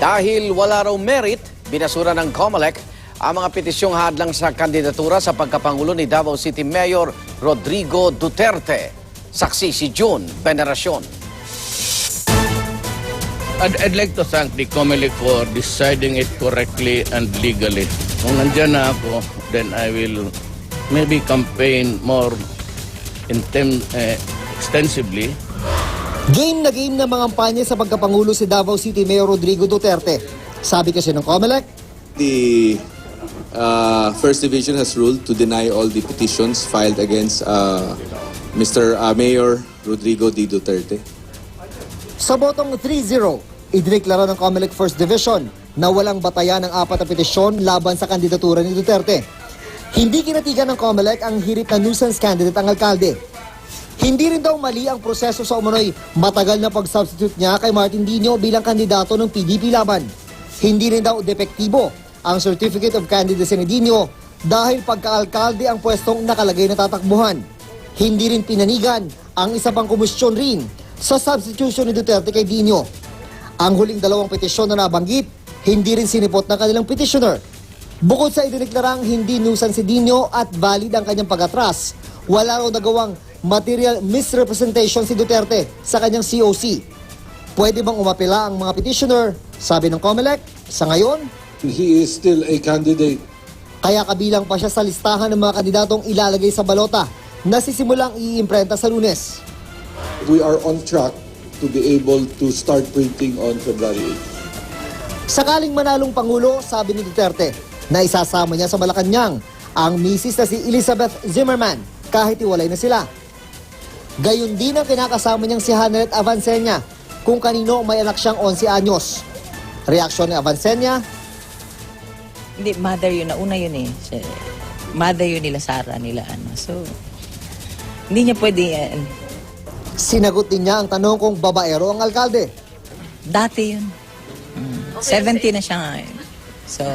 Dahil wala raw merit, binasura ng COMELEC ang mga petisyong hadlang sa kandidatura sa pagkapangulo ni Davao City Mayor Rodrigo Duterte. Saksi si June Veneracion. I'd like to thank the COMELEC for deciding it correctly and legally. Kung nandyan na ako, then I will maybe campaign more extensively. Game na mga kampanya sa pagkapangulo si Davao City Mayor Rodrigo Duterte. Sabi kasi ng COMELEC, the First Division has ruled to deny all the petitions filed against Mr. Mayor Rodrigo D. Duterte. sa botong 3-0, idineklara ng COMELEC First Division na walang batayan ng 4 na petisyon laban sa kandidatura ni Duterte. Hindi kinatigan ng COMELEC ang hirit na nuisance candidate ang alkalde. Hindi rin daw mali ang proseso sa umano'y matagal na pag-substitute niya kay Martin Dino bilang kandidato ng PDP laban. Hindi rin daw depektibo ang Certificate of Candidacy ni Dino dahil pagka-alkalde ang pwestong nakalagay na tatakbuhan. Hindi rin pinanigan ang isa pang komisyon rin sa substitution ni Duterte kay Dino. Ang huling 2 petisyon na nabanggit, hindi rin sinipot ng kanilang petitioner. Bukod sa idineklarang hindi nuisance si Dino at valid ang kanyang pag-atras, wala raw nagawang material misrepresentation si Duterte sa kanyang COC. Pwede bang umapela ang mga petitioner? Sabi ng COMELEC, sa ngayon, he is still a candidate. kaya kabilang pa siya sa listahan ng mga kandidatong ilalagay sa balota na sisimulang iimprenta sa Lunes. We are on track to be able to start printing on February 8. Sakaling manalong Pangulo, sabi ni Duterte, na isasama niya sa Malacanang ang misis na si Elizabeth Zimmerman kahit iwalay na sila. Gayon din ang kinakasama niyang si Hanelet Avancenia kung kanino may anak siyang 11 anyos. Reaksyon ni Avancenia, Hindi, mother yun. Nauna yun eh. Mother yun nila Sara, nila ano. So, hindi niya pwede yan. sinagot din niya ang tanong kung babaero ang alkalde. Dati yun. 70 na siya ngayon. So,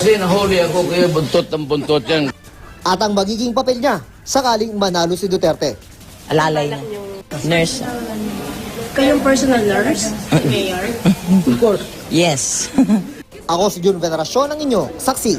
Kasi nahuli ako kaya buntot ng buntot yan. At ang magiging papel niya sakaling manalo si Duterte. alalay na. Nurse. Kayong personal nurse, Mayor? Of course. Yes. Ako si June Veneracion, ang inyo, saksi